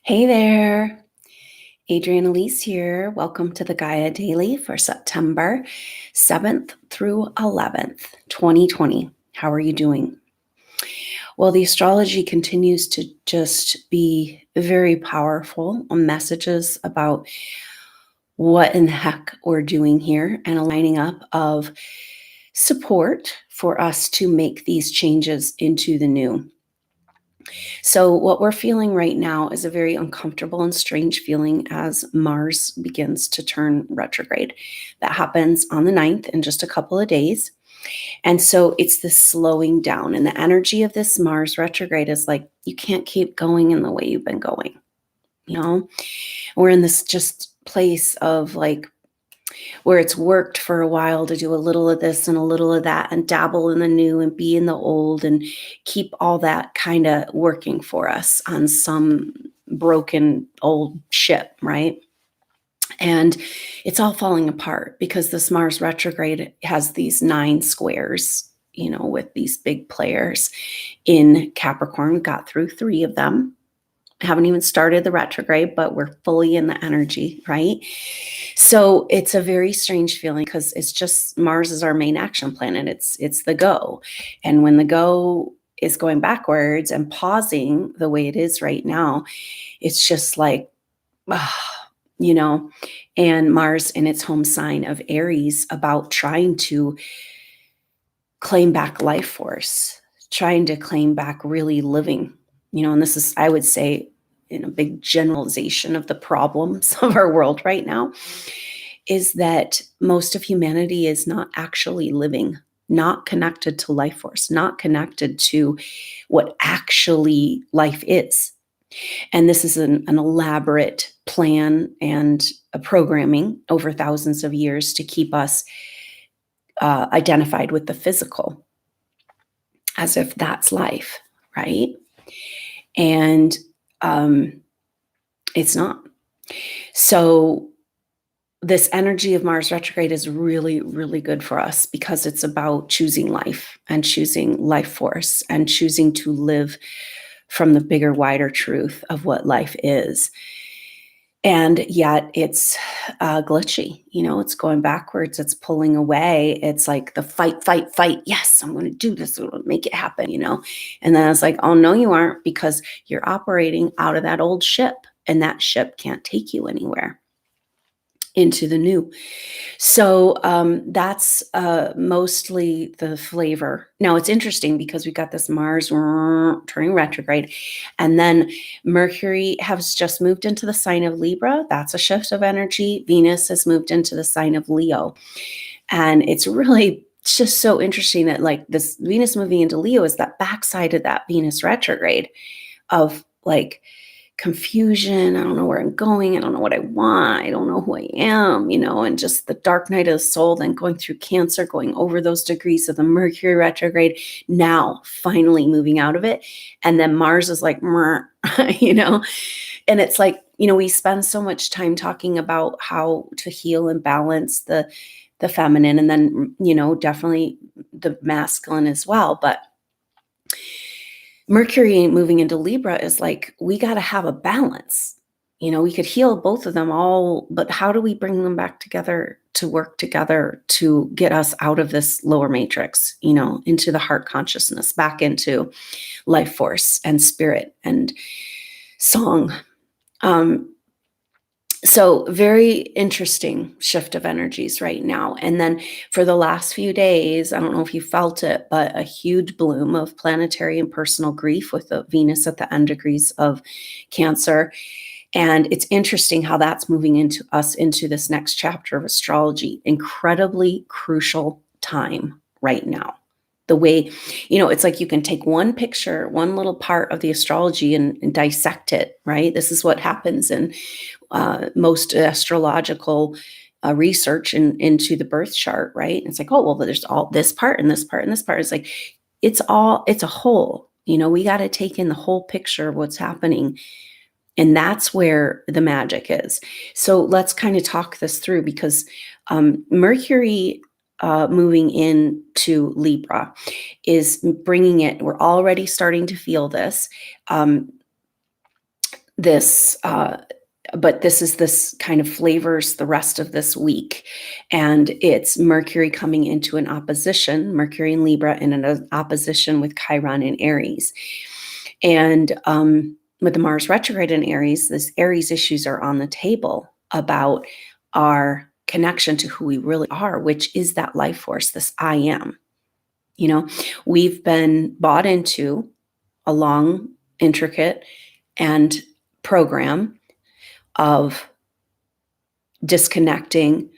Hey there, Adrienne Elise here. Welcome to the Gaia Daily for September 7th through 11th, 2020. How are you doing? Well, the astrology continues to just be very powerful on messages about what in the heck we're doing here and a lining up of support for us to make these changes into the new. So, what we're feeling right now is a very uncomfortable and strange feeling as Mars begins to turn retrograde. That happens on the 9th in just a couple of days. And so it's this slowing down. And the energy of this Mars retrograde is like, you can't keep going in the way you've been going. We're in this just place of like, where it's worked for a while to do a little of this and a little of that and dabble in the new and be in the old and keep all that kind of working for us on some broken old ship, right? And it's all falling apart because this Mars retrograde has these 9 squares, with these big players in Capricorn. Got through 3 of them. Haven't even started the retrograde, but we're fully in the energy, right? So it's a very strange feeling because it's just Mars is our main action planet. It's the go. And when the go is going backwards and pausing the way it is right now, it's just like, and Mars in its home sign of Aries about trying to claim back life force, trying to claim back really living. And this is, I would say, in a big generalization of the problems of our world right now, is that most of humanity is not actually living, not connected to life force, not connected to what actually life is. And this is an elaborate plan and a programming over thousands of years to keep us identified with the physical, as if that's life, right? And it's not. So this energy of Mars retrograde is really, really good for us because it's about choosing life and choosing life force and choosing to live from the bigger, wider truth of what life is. And yet it's glitchy, it's going backwards, it's pulling away. It's like the fight, fight, fight. Yes, I'm going to do this. I'm going to make it happen, And then it's like, oh, no, you aren't, because you're operating out of that old ship and that ship can't take you anywhere into the new. So that's mostly the flavor. Now it's interesting because we got this Mars turning retrograde, and then Mercury has just moved into the sign of Libra. That's a shift of energy. Venus has moved into the sign of Leo. And it's just so interesting that like this Venus moving into Leo is that backside of that Venus retrograde of like confusion. I don't know where I'm going. I don't know what I want. I don't know who I am, and just the dark night of the soul, then going through Cancer, going over those degrees of the Mercury retrograde, now finally moving out of it. And then Mars is like, and it's like, we spend so much time talking about how to heal and balance the feminine, and then, definitely the masculine as well. But Mercury moving into Libra is like, we got to have a balance. We could heal both of them all, but how do we bring them back together to work together to get us out of this lower matrix, into the heart consciousness, back into life force and spirit and song. So very interesting shift of energies right now. And then for the last few days, I don't know if you felt it, but a huge bloom of planetary and personal grief with the Venus at the end degrees of Cancer. And it's interesting how that's moving into this next chapter of astrology. Incredibly crucial time right now. The way, it's like you can take one picture, one little part of the astrology and dissect it, right? This is what happens in most astrological research into the birth chart, right? And it's like, oh, well, there's all this part and this part and this part. It's like, it's a whole, we got to take in the whole picture of what's happening. And that's where the magic is. So let's kind of talk this through, because Mercury moving into Libra is bringing it. We're already starting to feel this. this, but this kind of flavors the rest of this week. And it's Mercury coming into an opposition, Mercury in Libra, in an opposition with Chiron in Aries. And with the Mars retrograde in Aries, this Aries issues are on the table about our connection to who we really are, which is that life force, this I am. We've been bought into a long, intricate, and program of disconnecting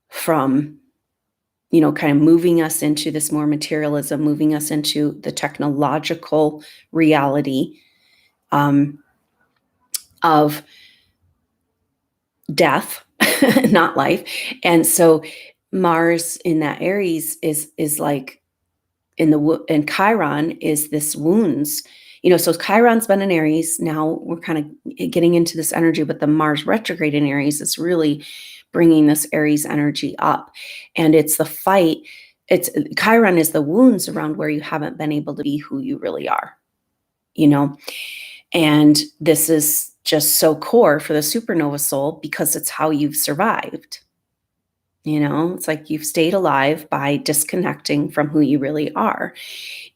from, kind of moving us into this more materialism, moving us into the technological reality of death, not life. And so Mars in that Aries is like and Chiron is this wounds. So Chiron's been in Aries. Now we're kind of getting into this energy, but the Mars retrograde in Aries is really bringing this Aries energy up. And it's the fight. Chiron is the wounds around where you haven't been able to be who you really are, and this is just so core for the supernova soul because it's how you've survived. It's like you've stayed alive by disconnecting from who you really are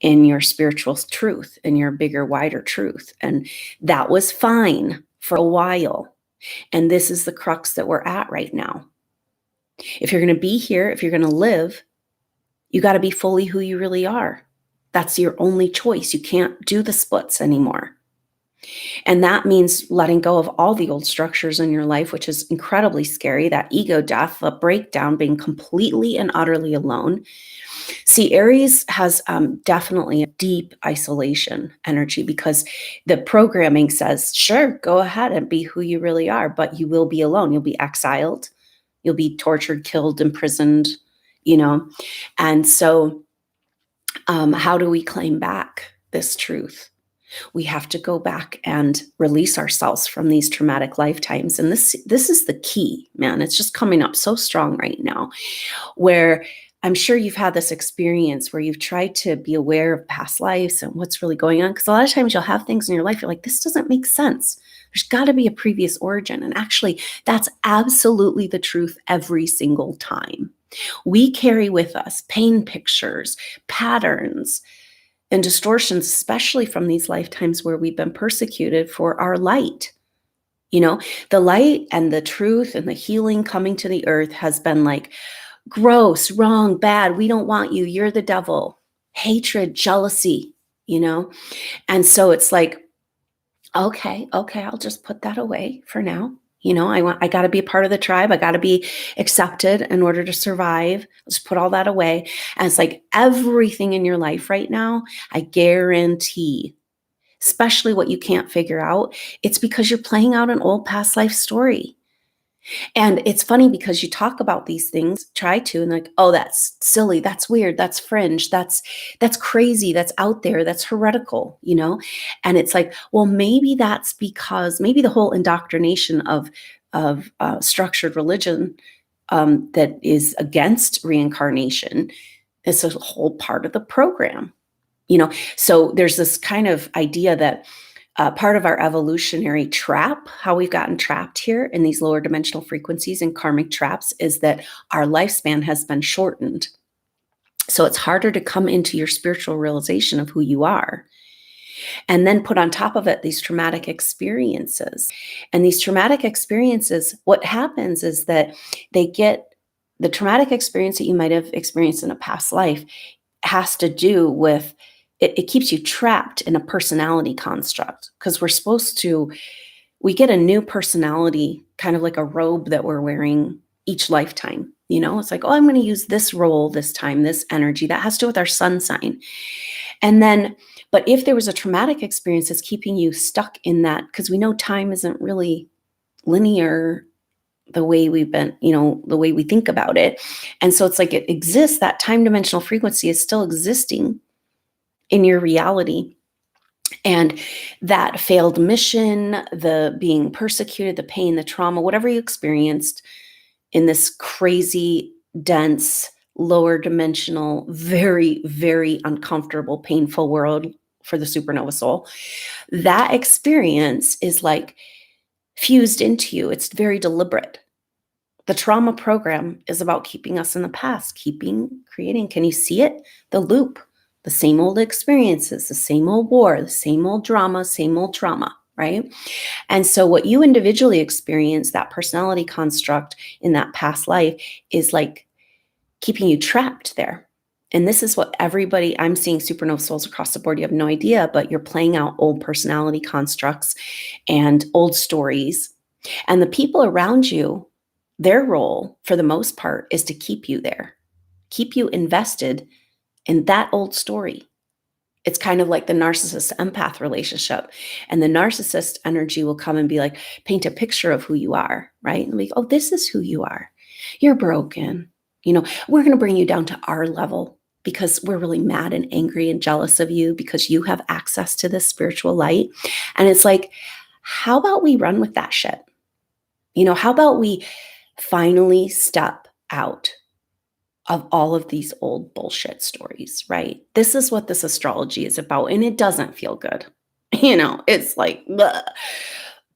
in your spiritual truth, in your bigger, wider truth. And that was fine for a while. And this is the crux that we're at right now. If you're going to be here, if you're going to live, you got to be fully who you really are. That's your only choice. You can't do the splits anymore. And that means letting go of all the old structures in your life, which is incredibly scary, that ego death, the breakdown, being completely and utterly alone. See, Aries has definitely a deep isolation energy because the programming says, sure, go ahead and be who you really are, but you will be alone. You'll be exiled. You'll be tortured, killed, imprisoned, And so how do we claim back this truth? We have to go back and release ourselves from these traumatic lifetimes. And this is the key, man. It's just coming up so strong right now, where I'm sure you've had this experience where you've tried to be aware of past lives and what's really going on. Because a lot of times you'll have things in your life, you're like, this doesn't make sense. There's got to be a previous origin. And actually, that's absolutely the truth every single time. We carry with us pain pictures, patterns, and distortions, especially from these lifetimes where we've been persecuted for our light. The light and the truth and the healing coming to the earth has been like, gross, wrong, bad. We don't want you. You're the devil. Hatred, jealousy, And so it's like, okay, I'll just put that away for now. I got to be a part of the tribe. I got to be accepted in order to survive. Let's put all that away. And it's like everything in your life right now, I guarantee, especially what you can't figure out, it's because you're playing out an old past life story. And it's funny because you talk about these things, try to, and like, oh, that's silly, that's weird, that's fringe, that's crazy, that's out there, that's heretical, And it's like, well, maybe that's because maybe the whole indoctrination of structured religion that is against reincarnation is a whole part of the program, So there's this kind of idea that part of our evolutionary trap, how we've gotten trapped here in these lower dimensional frequencies and karmic traps, is that our lifespan has been shortened. So it's harder to come into your spiritual realization of who you are. And then put on top of it these traumatic experiences. And these traumatic experiences, what happens is that they get the traumatic experience that you might have experienced in a past life has to do with it keeps you trapped in a personality construct because we get a new personality, kind of like a robe that we're wearing each lifetime. It's like, oh, I'm going to use this role this time, this energy that has to do with our sun sign. And then, but if there was a traumatic experience that's keeping you stuck in that, because we know time isn't really linear the way we've been, the way we think about it. And so it's like it exists, that time dimensional frequency is still existing in your reality. And that failed mission, the being persecuted, the pain, the trauma, whatever you experienced in this crazy, dense, lower dimensional, very, very uncomfortable, painful world for the supernova soul, that experience is like fused into you. It's very deliberate. The trauma program is about keeping us in the past, creating. Can you see it? The loop, the same old experiences, the same old war, the same old drama, same old trauma, right? And so what you individually experience, that personality construct in that past life, is like keeping you trapped there. And this is what everybody, I'm seeing supernova souls across the board. You have no idea, but you're playing out old personality constructs and old stories. And the people around you, their role for the most part is to keep you there, keep you invested in that old story. It's kind of like the narcissist empath relationship. And the narcissist energy will come and be like, paint a picture of who you are, right? And like, oh, this is who you are. You're broken. We're going to bring you down to our level because we're really mad and angry and jealous of you because you have access to this spiritual light. And it's like, how about we run with that shit? How about we finally step out of all of these old bullshit stories, right? This is what this astrology is about. And it doesn't feel good. It's like, bleh.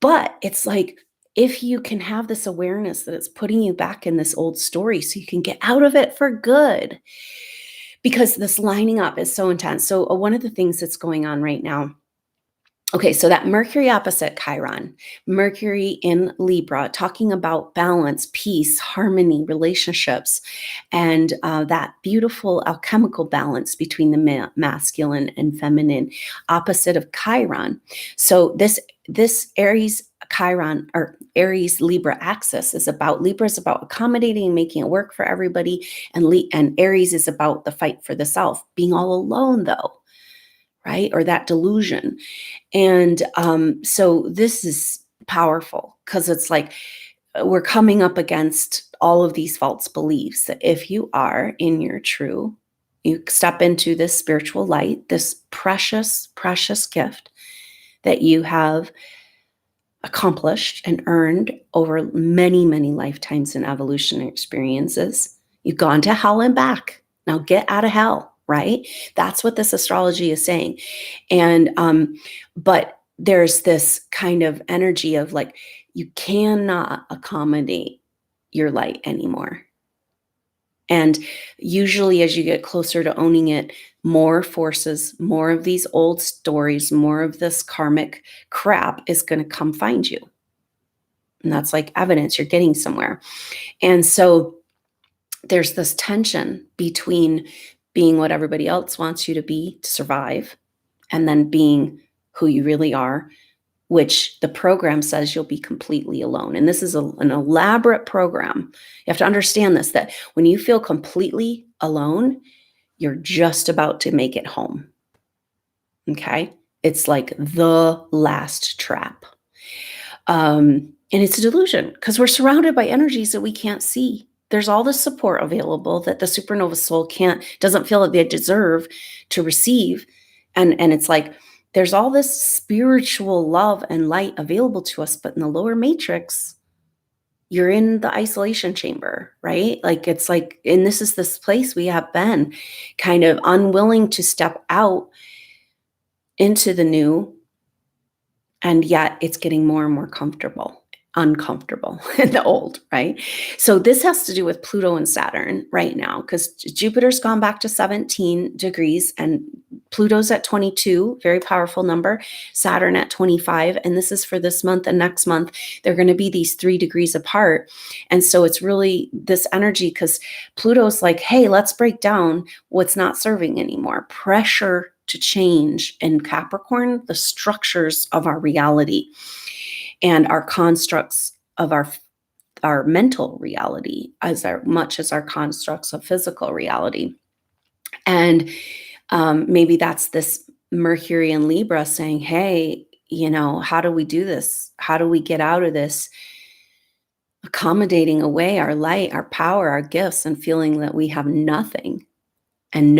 But it's like, if you can have this awareness that it's putting you back in this old story so you can get out of it for good, because this lining up is so intense. So one of the things that's going on right now, okay, so that Mercury opposite Chiron, Mercury in Libra, talking about balance, peace, harmony, relationships, and that beautiful alchemical balance between the masculine and feminine, opposite of Chiron. So this Aries Chiron or Aries Libra axis is about, Libra is about accommodating and making it work for everybody, and Aries is about the fight for the self, being all alone though, right? Or that delusion. And so this is powerful because it's like we're coming up against all of these false beliefs that if you are in your true, you step into this spiritual light, this precious, precious gift that you have accomplished and earned over many, many lifetimes and evolutionary experiences. You've gone to hell and back. Now get out of hell, right? That's what this astrology is saying. And, but there's this kind of energy of like, you cannot accommodate your light anymore. And usually as you get closer to owning it, more forces, more of these old stories, more of this karmic crap is going to come find you. And that's like evidence you're getting somewhere. And so there's this tension between being what everybody else wants you to be to survive, and then being who you really are, which the program says you'll be completely alone. And this is an elaborate program. You have to understand this, that when you feel completely alone, you're just about to make it home. Okay? It's like the last trap. And it's a delusion because we're surrounded by energies that we can't see. There's all this support available that the supernova soul doesn't feel that they deserve to receive. And it's like, there's all this spiritual love and light available to us, but in the lower matrix, you're in the isolation chamber, right? Like, it's like, and this is this place we have been kind of unwilling to step out into the new, and yet it's getting more and more uncomfortable in the old, right? So this has to do with Pluto and Saturn right now, because Jupiter's gone back to 17 degrees and Pluto's at 22, very powerful number, Saturn at 25. And this is for this month and next month. They're going to be these 3 degrees apart. And so it's really this energy because Pluto's like, hey, let's break down what's not serving anymore. Pressure to change in Capricorn, the structures of our reality and our constructs of our mental reality as much as our constructs of physical reality. And maybe that's this Mercury and Libra saying, hey, how do we do this? How do we get out of this accommodating away our light, our power, our gifts, and feeling that we have nothing and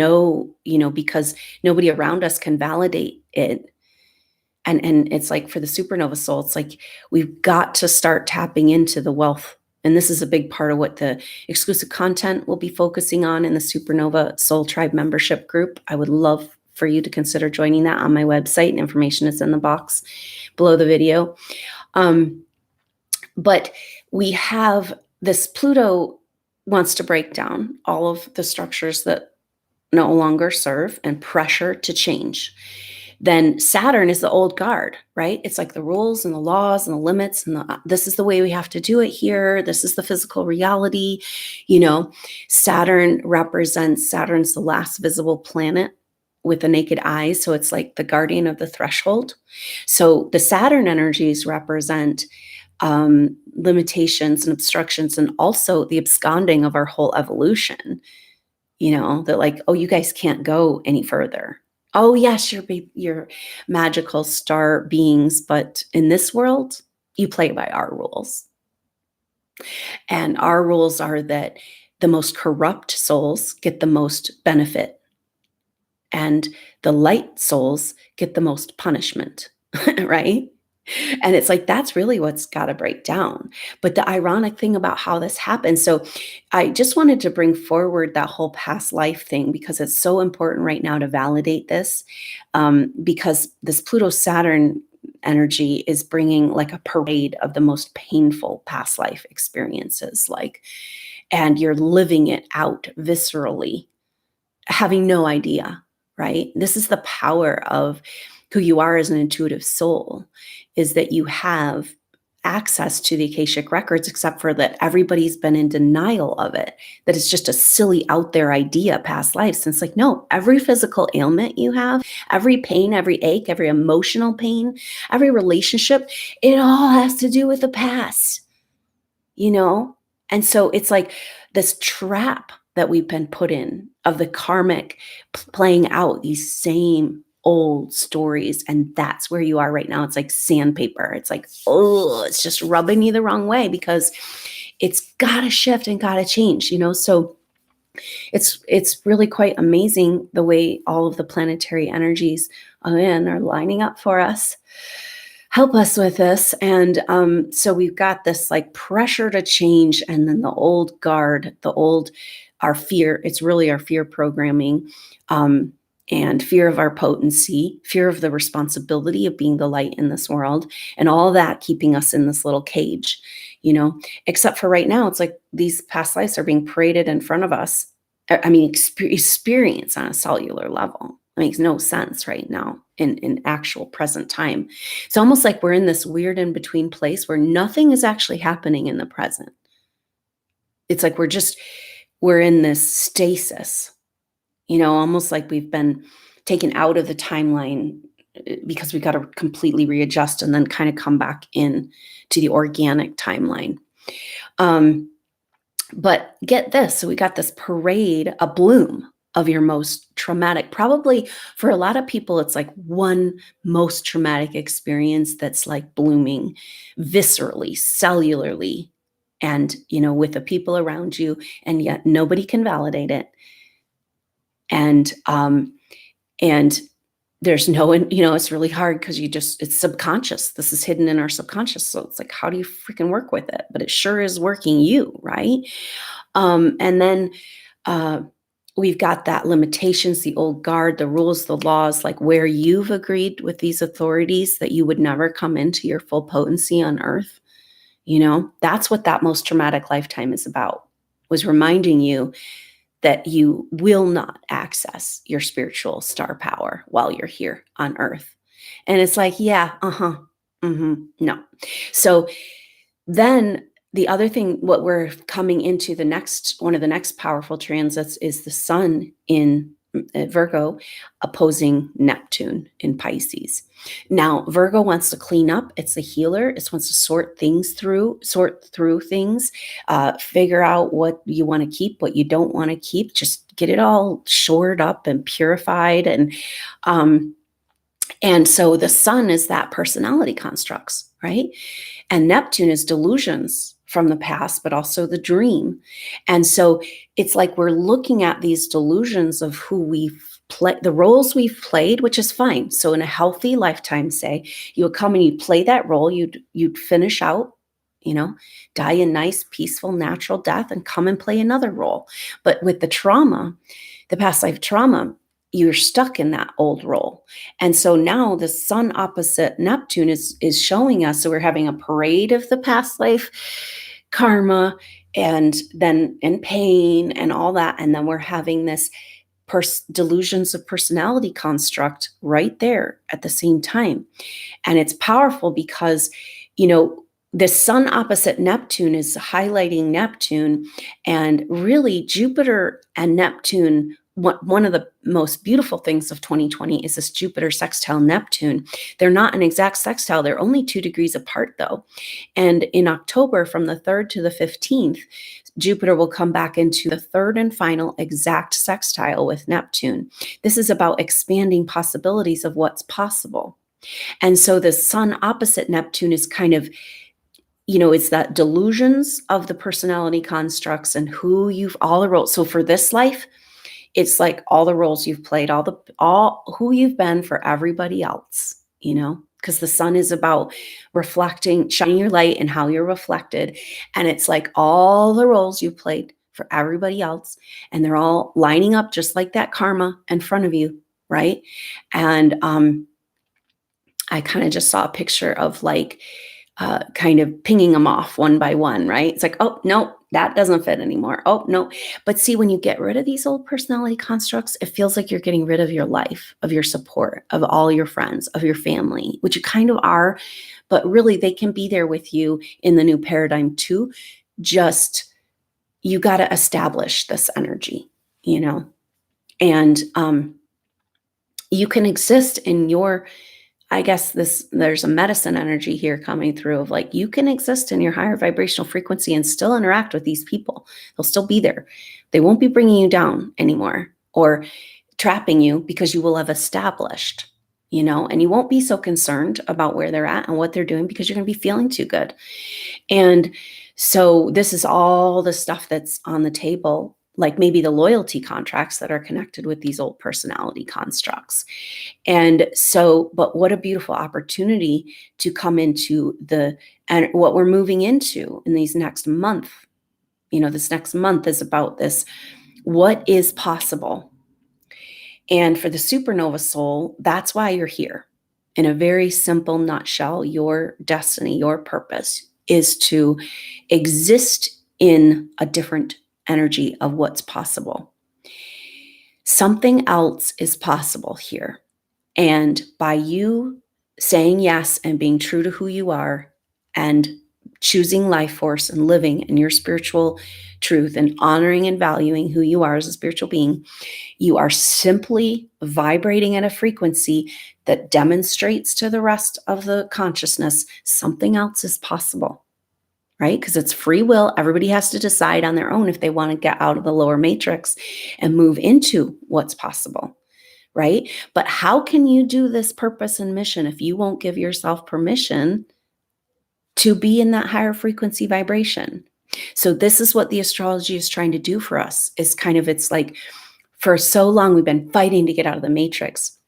because nobody around us can validate it. And it's like for the supernova soul, it's like we've got to start tapping into the wealth. And this is a big part of what the exclusive content will be focusing on in the Supernova Soul Tribe membership group. I would love for you to consider joining that on my website, and information is in the box below the video. But we have this Pluto wants to break down all of the structures that no longer serve and pressure to change. Then Saturn is the old guard, right? It's like the rules and the laws and the limits and this is the way we have to do it here. This is the physical reality. Saturn's the last visible planet with the naked eye. So it's like the guardian of the threshold. So the Saturn energies represent limitations and obstructions, and also the absconding of our whole evolution. That like, oh, you guys can't go any further. Oh, yes, you're magical star beings, but in this world, you play by our rules. And our rules are that the most corrupt souls get the most benefit, and the light souls get the most punishment, right? And it's like, that's really what's got to break down. But the ironic thing about how this happens, so I just wanted to bring forward that whole past life thing, because it's so important right now to validate this, because this Pluto-Saturn energy is bringing like a parade of the most painful past life experiences, and you're living it out viscerally, having no idea, right? This is the power of who you are as an intuitive soul, is that you have access to the Akashic records, except for that everybody's been in denial of it, that it's just a silly out there idea, past lives. And it's like, no, every physical ailment you have, every pain, every ache, every emotional pain, every relationship, it all has to do with the past, And so it's like this trap that we've been put in of the karmic playing out these same old stories, and that's where you are right now. It's like sandpaper. It's like, oh, it's just rubbing you the wrong way, because it's got to shift and got to change, So it's really quite amazing the way all of the planetary energies are lining up for us. Help us with this. And so we've got this like pressure to change, and then the old guard, our fear. It's really our fear programming. And fear of our potency, fear of the responsibility of being the light in this world, and all that keeping us in this little cage, except for right now, it's like these past lives are being paraded in front of us. I mean, experience on a cellular level. It makes no sense right now in actual present time. It's almost like we're in this weird in-between place where nothing is actually happening in the present. It's like we're in this stasis, almost like we've been taken out of the timeline, because we got to completely readjust and then kind of come back in to the organic timeline. But get this, so we got this parade, a bloom of your most traumatic, probably for a lot of people, it's like one most traumatic experience that's like blooming viscerally, cellularly, and, with the people around you, and yet nobody can validate it. And there's no, it's really hard because it's subconscious. This is hidden in our subconscious. So it's like, how do you freaking work with it? But it sure is working you, right? And then we've got that limitations, the old guard, the rules, the laws, like where you've agreed with these authorities that you would never come into your full potency on earth. That's what that most traumatic lifetime is about, was reminding you that you will not access your spiritual star power while you're here on earth. And it's like, yeah, no. So then the other thing, what we're coming into one of the next powerful transits is the sun in Virgo opposing Neptune in Pisces. Now, Virgo wants to clean up. It's a healer. It wants to sort through things, figure out what you want to keep, what you don't want to keep, just get it all shored up and purified. And so the sun is that personality constructs, right? And Neptune is delusions from the past, but also the dream. And so it's like we're looking at these delusions of who we've played, the roles we've played, which is fine. So in a healthy lifetime, say, you would come and you'd play that role, you'd finish out, die a nice, peaceful, natural death and come and play another role. But with the trauma, the past life trauma, you're stuck in that old role. And so now the sun opposite Neptune is showing us. So we're having a parade of the past life karma, and then in pain and all that. And then we're having this delusions of personality construct right there at the same time. And it's powerful because, the sun opposite Neptune is highlighting Neptune, and really Jupiter and Neptune. One of the most beautiful things of 2020 is this Jupiter sextile Neptune. They're not an exact sextile. They're only 2 degrees apart, though. And in October, from the 3rd to the 15th, Jupiter will come back into the 3rd and final exact sextile with Neptune. This is about expanding possibilities of what's possible. And so the sun opposite Neptune is kind of, it's that delusions of the personality constructs and all the roles. So for this life, it's like all the roles you've played, all who you've been for everybody else, because the sun is about reflecting, shining your light and how you're reflected. And it's like all the roles you've played for everybody else, and they're all lining up just like that karma in front of you, right? And I kind of just saw a picture of like kind of pinging them off one by one, right? It's like, oh, no, that doesn't fit anymore. Oh, no. But see, when you get rid of these old personality constructs, it feels like you're getting rid of your life, of your support, of all your friends, of your family, which you kind of are, but really they can be there with you in the new paradigm too. Just, you got to establish this energy, and you can exist in your, I guess there's a medicine energy here coming through of like, you can exist in your higher vibrational frequency and still interact with these people. They'll still be there. They won't be bringing you down anymore or trapping you, because you will have established, and you won't be so concerned about where they're at and what they're doing, because you're going to be feeling too good. And so this is all the stuff that's on the table, like maybe the loyalty contracts that are connected with these old personality constructs. And so, but what a beautiful opportunity to come into and what we're moving into in these next month. This next month is about this, what is possible. And for the supernova soul, that's why you're here. In a very simple nutshell, your destiny, your purpose is to exist in a different energy of what's possible. Something else is possible here. And by you saying yes and being true to who you are and choosing life force and living in your spiritual truth and honoring and valuing who you are as a spiritual being, you are simply vibrating at a frequency that demonstrates to the rest of the consciousness something else is possible, right? Because it's free will. Everybody has to decide on their own if they want to get out of the lower matrix and move into what's possible. Right? But how can you do this purpose and mission if you won't give yourself permission to be in that higher frequency vibration? So this is what the astrology is trying to do for us, is kind of, it's like, for so long we've been fighting to get out of the matrix.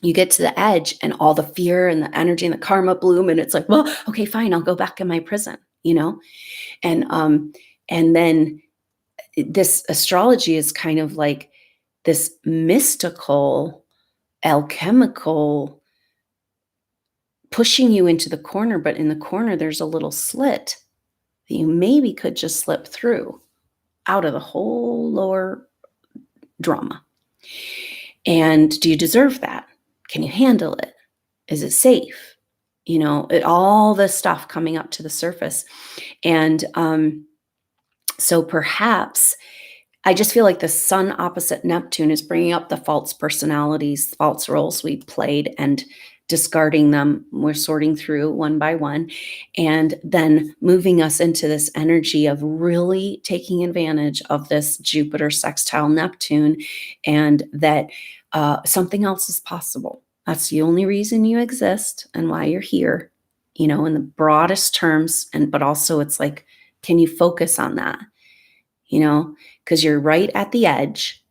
You get to the edge and all the fear and the energy and the karma bloom, and it's like, well, okay, fine, I'll go back in my prison, and then this astrology is kind of like this mystical, alchemical, pushing you into the corner, but in the corner there's a little slit that you maybe could just slip through out of the whole lower drama. And do you deserve that? Can you handle it? Is it safe? All this stuff coming up to the surface. And so perhaps I just feel like the sun opposite Neptune is bringing up the false personalities, false roles we played, and discarding them. We're sorting through one by one, and then moving us into this energy of really taking advantage of this Jupiter sextile Neptune, and that something else is possible. That's the only reason you exist and why you're here, in the broadest terms. But also it's like, can you focus on that? Because you're right at the edge,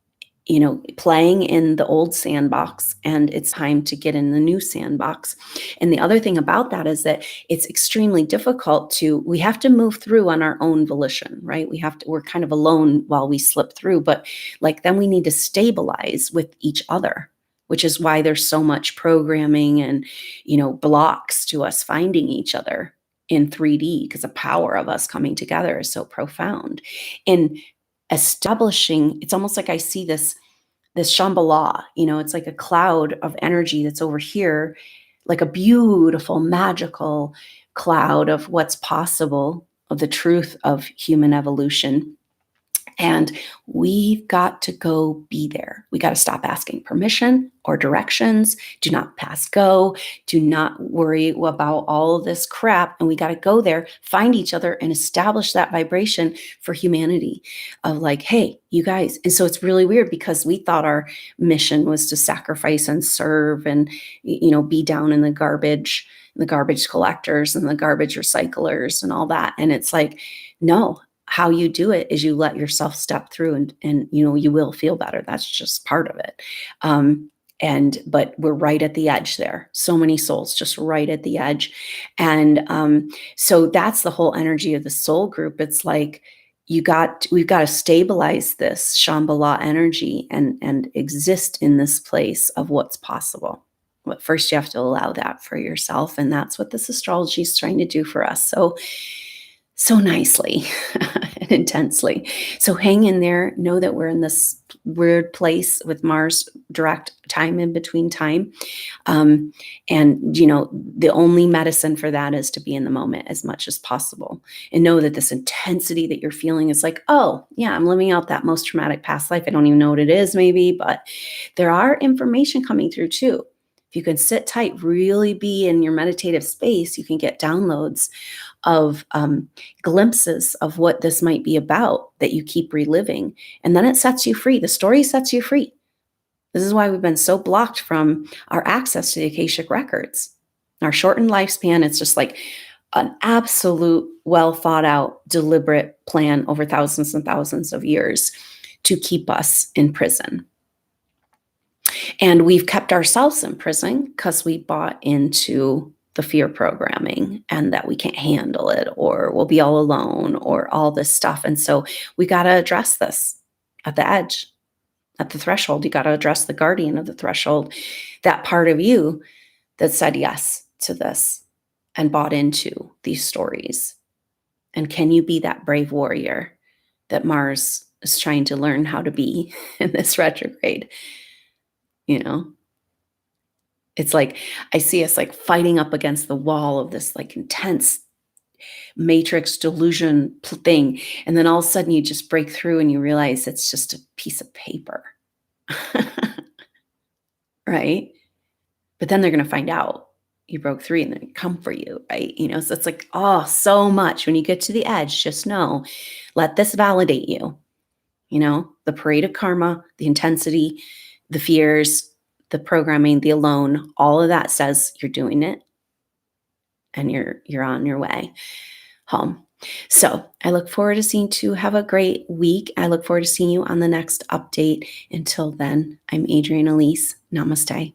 playing in the old sandbox, and it's time to get in the new sandbox. And the other thing about that is that it's extremely difficult we have to move through on our own volition, right? We're kind of alone while we slip through, but like then we need to stabilize with each other, which is why there's so much programming and, blocks to us finding each other in 3D, because the power of us coming together is so profound. And establishing, it's almost like I see this Shambhala, it's like a cloud of energy that's over here, like a beautiful, magical cloud of what's possible, of the truth of human evolution. And we've got to go be there. We got to stop asking permission or directions. Do not pass go. Do not worry about all of this crap. And we got to go there, find each other, and establish that vibration for humanity of like, hey, you guys. And so it's really weird because we thought our mission was to sacrifice and serve and, be down in the garbage collectors and the garbage recyclers and all that. And it's like, no. How you do it is you let yourself step through and you will feel better. That's just part of it. But we're right at the edge there. So many souls just right at the edge. And so that's the whole energy of the soul group. It's like we've got to stabilize this Shambhala energy and exist in this place of what's possible. But first you have to allow that for yourself. And that's what this astrology is trying to do for us. So nicely and intensely. So hang in there. Know that we're in this weird place with Mars direct time in between time. And, the only medicine for that is to be in the moment as much as possible and know that this intensity that you're feeling is like, oh, yeah, I'm living out that most traumatic past life. I don't even know what it is maybe, but there are information coming through too. If you can sit tight, really be in your meditative space, you can get downloads of glimpses of what this might be about that you keep reliving. And then it sets you free. The story sets you free. This is why we've been so blocked from our access to the Akashic records. Our shortened lifespan, it's just like an absolute well thought out, deliberate plan over thousands and thousands of years to keep us in prison. And we've kept ourselves in prison because we bought into the fear programming and that we can't handle it or we'll be all alone or all this stuff. And so we got to address this at the edge, at the threshold. You got to address the guardian of the threshold, that part of you that said yes to this and bought into these stories. And can you be that brave warrior that Mars is trying to learn how to be in this retrograde? It's like I see us like fighting up against the wall of this like intense matrix delusion thing. And then all of a sudden you just break through and you realize it's just a piece of paper. Right? But then they're going to find out you broke through and then come for you, right? So it's like, oh, so much. When you get to the edge, just know, let this validate you. The parade of karma, the intensity, the fears, the programming, the alone, all of that says you're doing it and you're on your way home. So I look forward to seeing you. Have a great week. I look forward to seeing you on the next update. Until then, I'm Adrienne Elise. Namaste.